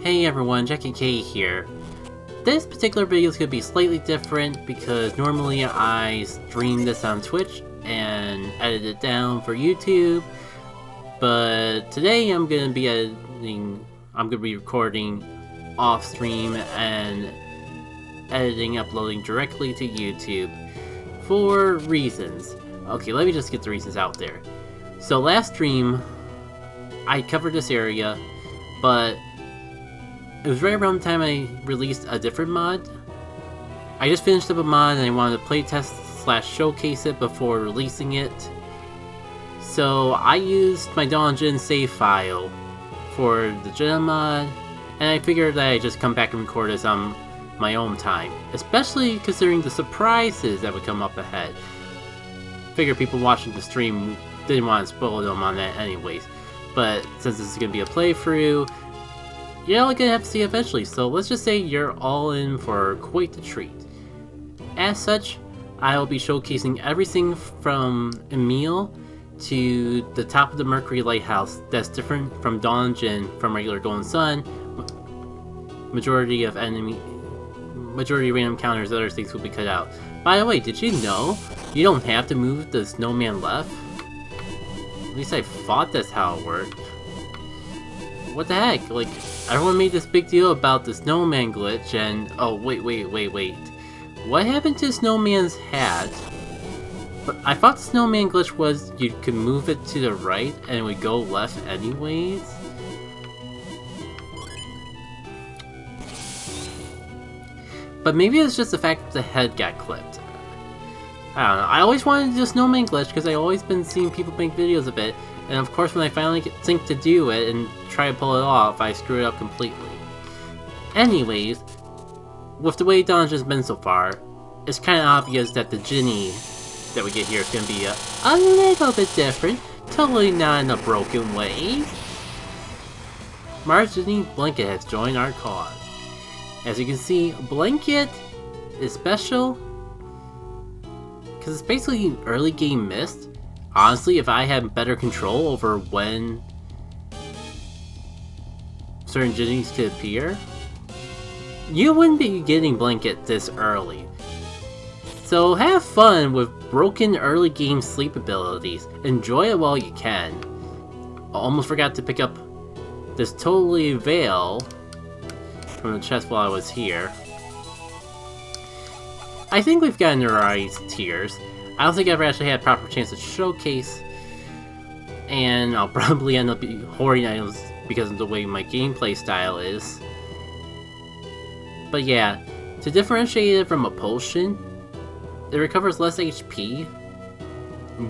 Hey everyone, Jackie K here. This particular video is going to be slightly different because normally I stream this on Twitch and edit it down for YouTube, but today I'm going to be recording off stream and editing, uploading directly to YouTube for reasons. Okay, let me just get the reasons out there. So last stream, I covered this area, but it was right around the time I released a different mod. I just finished up a mod and I wanted to playtest / showcase it before releasing it. So I used my Dawn of Djinn save file for the Djinn mod, and I figured that I'd just come back and record this on my own time, especially considering the surprises that would come up ahead. Figured people watching the stream didn't want to spoil them on that anyways, but since this is going to be a playthrough, you're only going to have to see eventually, so let's just say you're all in for quite the treat. As such, I will be showcasing everything from Emil to the top of the Mercury Lighthouse that's different from Dawn of Djinn from regular Golden Sun. Majority random encounters, other things will be cut out. By the way, did you know you don't have to move the snowman left? At least I thought that's how it worked. What the heck? Like, everyone made this big deal about the snowman glitch and... Oh, wait. What happened to Snowman's hat? But I thought the snowman glitch was you could move it to the right and it would go left anyways. But maybe it's just the fact that the head got clipped. I don't know. I always wanted to do a snowman glitch because I've always been seeing people make videos of it. And of course when I finally think to do it and try to pull it off, I screw it up completely. Anyways, with the way Dawn of Djinn has been so far, it's kind of obvious that the Ginny that we get here is going to be a little bit different. Totally not in a broken way. Marjorie Blanket has joined our cause. As you can see, Blanket is special because it's basically an early game mist. Honestly, if I had better control over when certain Jinnies could appear, you wouldn't be getting Blanket this early. So have fun with broken early game sleep abilities. Enjoy it while you can. I almost forgot to pick up this totally veil from the chest while I was here. I think we've gotten the right tiers. I don't think I've ever actually had a proper chance to showcase, and I'll probably end up hoarding items because of the way my gameplay style is. But yeah, to differentiate it from a potion, it recovers less HP,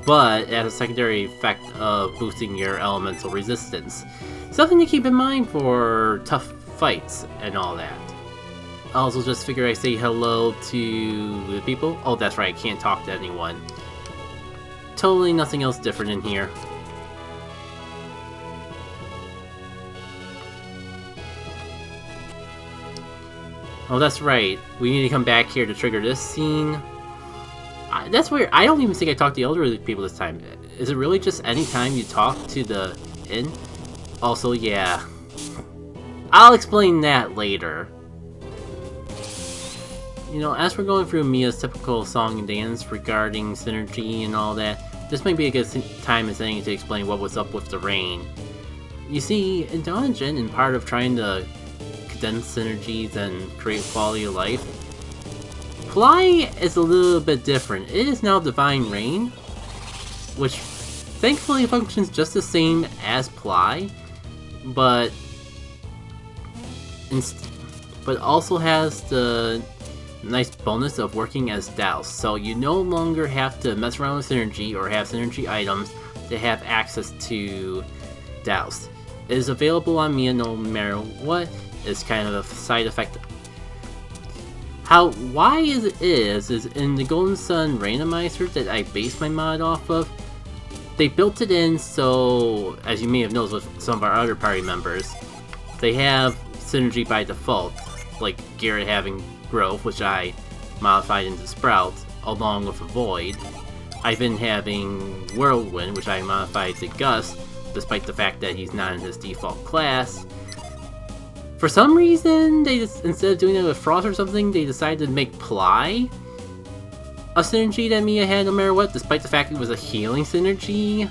but it has a secondary effect of boosting your elemental resistance. Something to keep in mind for tough fights and all that. I also just figure I say hello to the people. Oh, that's right, I can't talk to anyone. Totally nothing else different in here. Oh, that's right. We need to come back here to trigger this scene. That's weird. I don't even think I talked to the elderly people this time. Is it really just any time you talk to the inn? Also, yeah. I'll explain that later. You know, as we're going through Mia's typical song and dance regarding synergy and all that, this might be a good time as any to explain what was up with the rain. You see, in Dawn of Djinn, in part of trying to condense synergies and create quality of life, Fly is a little bit different. It is now Divine Rain, which thankfully functions just the same as Ply, but also has the nice bonus of working as Douse, so you no longer have to mess around with synergy or have synergy items to have access to Douse. It is available on Mia no matter what. It's kind of a side effect. Why is in the Golden Sun randomizer that I based my mod off of, they built it in so, as you may have noticed with some of our other party members, they have synergy by default, like Garrett having Growth, which I modified into Sprout, along with a Void. I've been having Whirlwind, which I modified to Gus, despite the fact that he's not in his default class. For some reason, they just, instead of doing it with Frost or something, they decided to make Ply a synergy that Mia had no matter what, despite the fact it was a healing synergy.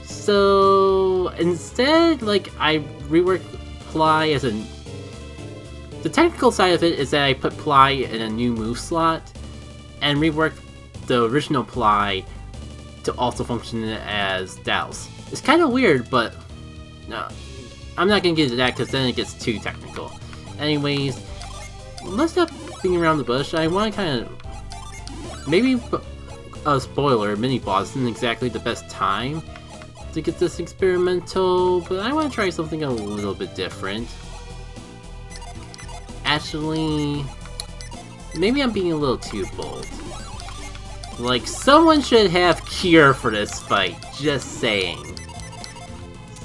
So instead, like, I reworked Ply as a... The technical side of it is that I put Ply in a new move slot, and reworked the original Ply to also function as Douse. It's kind of weird, but no, I'm not gonna get into that because then it gets too technical. Anyways, let's stop being around the bush. I want to kind of... Maybe a spoiler, mini-boss isn't exactly the best time to get this experimental, but I want to try something a little bit different. Actually, maybe I'm being a little too bold. Like, someone should have Cure for this fight, just saying.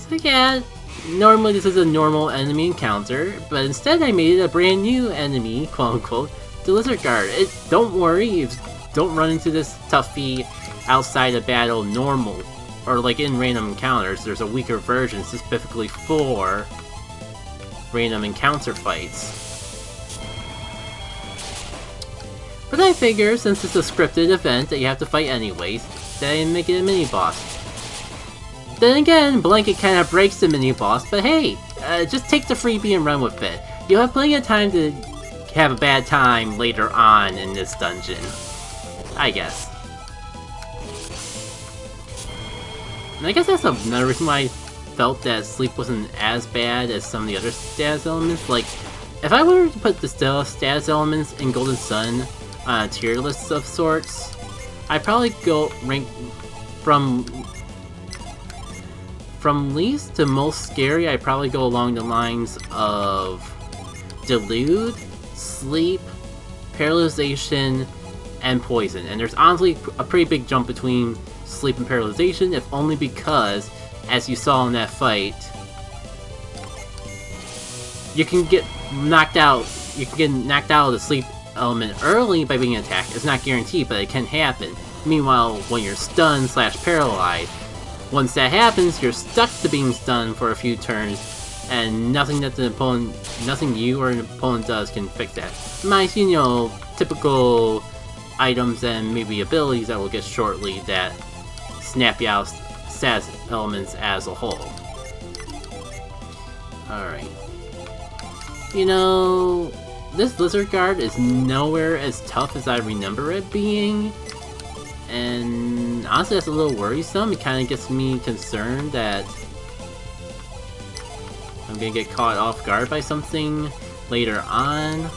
So yeah, normally this is a normal enemy encounter, but instead I made it a brand new enemy, quote-unquote, the Lizard Guard. Don't worry, don't run into this toughie outside of battle normal, or like in random encounters. There's a weaker version specifically for random encounter fights. But I figure, since it's a scripted event that you have to fight anyways, that I make it a mini-boss. Then again, Blanket kinda breaks the mini-boss, but hey, just take the freebie and run with it. You'll have plenty of time to have a bad time later on in this dungeon. I guess. And I guess that's another reason why I felt that sleep wasn't as bad as some of the other status elements. Like, if I were to put the status elements in Golden Sun on a tier list of sorts, I'd probably go rank from least to most scary. I'd probably go along the lines of Delude, Sleep, Paralyzation, and Poison. And there's honestly a pretty big jump between Sleep and Paralyzation, if only because, as you saw in that fight, you can get knocked out. You can get knocked out of the Sleep element early by being attacked. It's not guaranteed, but it can happen. Meanwhile, when you're stunned / paralyzed, once that happens, you're stuck to being stunned for a few turns, and nothing you or an opponent does can fix that. Minus, you know, typical items and maybe abilities that we'll get shortly that snap you out status elements as a whole. Alright. You know, this Lizard Guard is nowhere as tough as I remember it being, and honestly that's a little worrisome. It kind of gets me concerned that I'm gonna get caught off guard by something later on.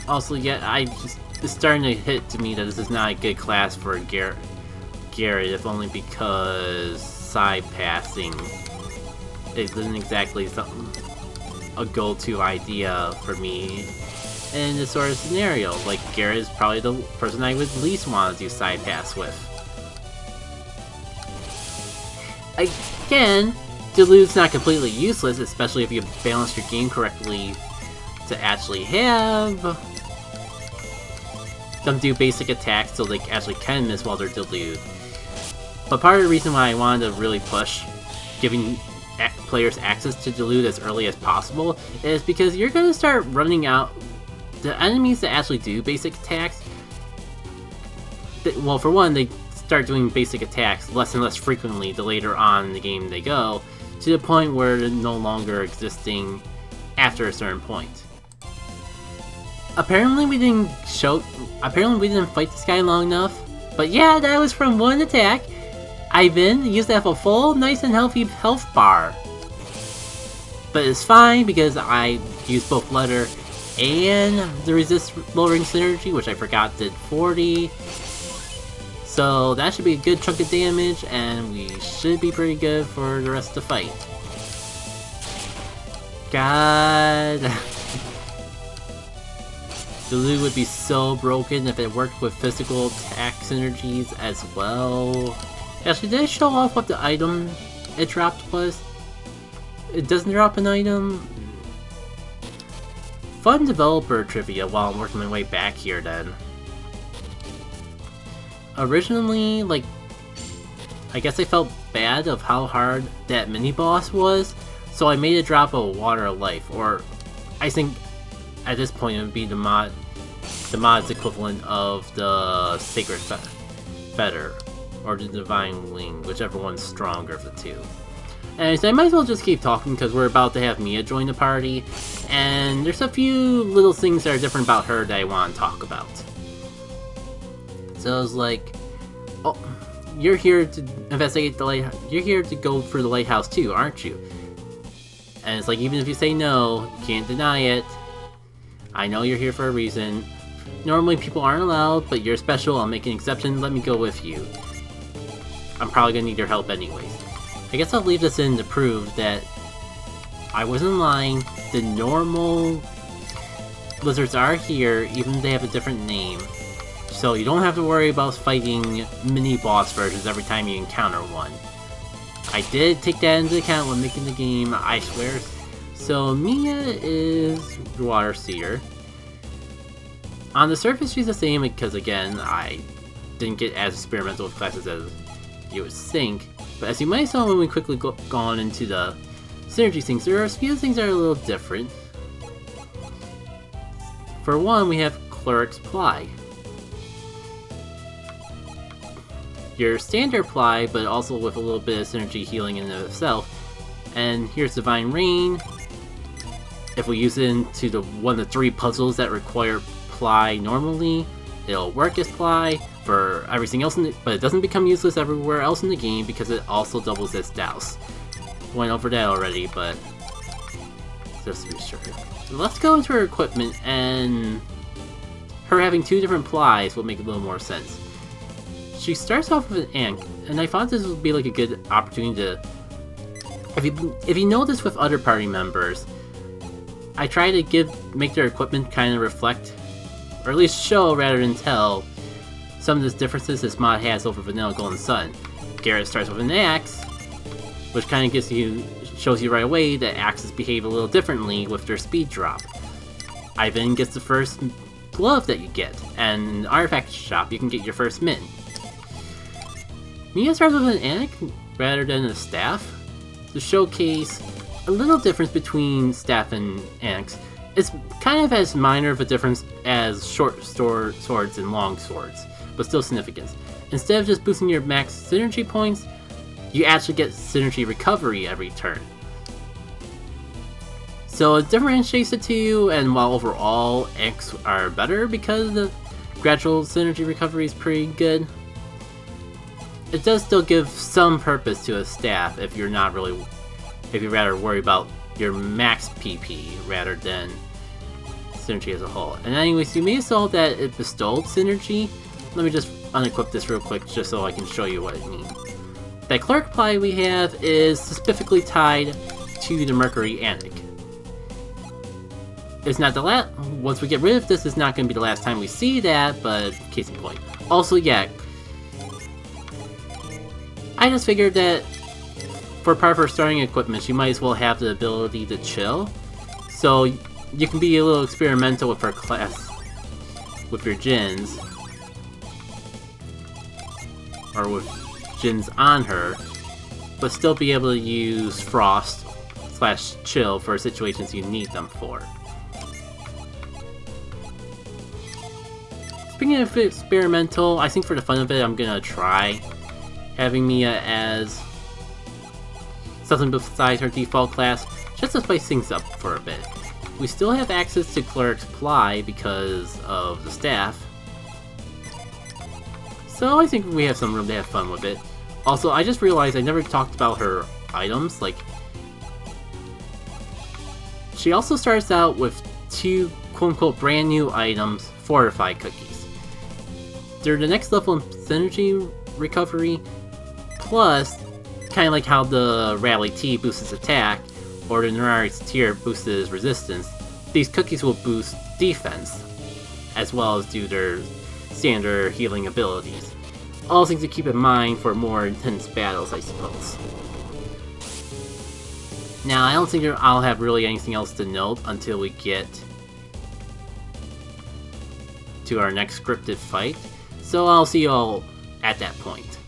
Also, yeah, it's starting to hit to me that this is not a good class for Garrett, if only because side passing isn't exactly a go-to idea for me in this sort of scenario. Like, Garrett is probably the person I would least want to do side pass with. Again, Delude's not completely useless, especially if you balance your game correctly to actually have them do basic attacks so they actually can miss while they're Delude. But part of the reason why I wanted to really push giving players access to Delude as early as possible is because you're going to start running out the enemies that actually do basic attacks. Well, for one, they start doing basic attacks less and less frequently the later on in the game they go, to the point where they're no longer existing after a certain point. Apparently we didn't fight this guy long enough, but yeah, that was from one attack. Ivan used to have a full, nice and healthy health bar. But it's fine because I used both Letter and the resist lowering synergy, which I forgot did 40. So that should be a good chunk of damage, and we should be pretty good for the rest of the fight. God. Delude would be so broken if it worked with physical attack synergies as well. Actually, did it show off what the item it dropped was? It doesn't drop an item? Fun developer trivia while I'm working my way back here then. Originally, like, I guess I felt bad of how hard that mini-boss was, so I made a drop of Water of Life, or I think at this point it would be the mod's equivalent of the Sacred Fetter, or the Divine Wing, whichever one's stronger of the two. And so I might as well just keep talking because we're about to have Mia join the party, and there's a few little things that are different about her that I want to talk about. So it's like, oh, you're here to investigate the lighthouse. You're here to go for the lighthouse too, aren't you? And it's like, even if you say no, you can't deny it. I know you're here for a reason. Normally people aren't allowed, but you're special. I'll make an exception. Let me go with you. I'm probably gonna need your help anyways. I guess I'll leave this in to prove that I wasn't lying. The normal lizards are here, even if they have a different name. So you don't have to worry about fighting mini-boss versions every time you encounter one. I did take that into account when making the game, I swear. So Mia is Water Seer. On the surface she's the same because, again, I didn't get as experimental with classes as you would think. But as you might have saw when we quickly gone into the synergy things, there are a few things that are a little different. For one, we have Cleric's Ply. Your standard Ply, but also with a little bit of synergy healing in and of itself. And here's Divine Rain. If we use it into the one of the 3 puzzles that require Ply normally, it'll work as Ply for everything else, but it doesn't become useless everywhere else in the game because it also doubles as Douse. Went over that already, but just to be sure. Let's go into her equipment, and her having 2 different Plies will make a little more sense. She starts off with an Ankh, and I thought this would be like a good opportunity to... If you notice with other party members, I try to make their equipment kind of reflect, or at least show rather than tell, some of the differences this mod has over Vanilla Golden Sun. Garrett starts with an axe, which kind of shows you right away that axes behave a little differently with their speed drop. Ivan gets the first glove that you get, and in the artifact shop you can get your first mint. Mia starts with an ankh rather than a staff to showcase a little difference between staff and ankhs. It's kind of as minor of a difference as short swords and long swords, but still significant. Instead of just boosting your max synergy points, you actually get synergy recovery every turn. So it differentiates the two, and while overall ankhs are better because the gradual synergy recovery is pretty good, it does still give some purpose to a staff if you'd rather worry about your max PP rather than synergy as a whole. And anyways, you may have saw that it bestowed synergy. Let me just unequip this real quick just so I can show you what it means. That Cleric Ply we have is specifically tied to the Mercury Anik. It's not the last. Once we get rid of this, it's not going to be the last time we see that, but case in point. Also, yeah, I just figured that for part of her starting equipment, you might as well have the ability to chill. So you can be a little experimental with her class, with your Djinns, or with Djinns on her, but still be able to use Frost / Chill for situations you need them for. Speaking of experimental, I think for the fun of it, I'm gonna try having Mia as something besides her default class, just to spice things up for a bit. We still have access to Cleric's Ply because of the staff, so I think we have some room to have fun with it. Also, I just realized I never talked about her items. Like, she also starts out with 2 quote-unquote brand new items, Fortified Cookies. They're the next level in synergy recovery, plus, kind of like how the Rally T boosts its attack, or the Nerari's Tear boosts its resistance, these cookies will boost defense, as well as do their standard healing abilities. All things to keep in mind for more intense battles, I suppose. Now, I don't think I'll have really anything else to note until we get to our next scripted fight, so I'll see you all at that point.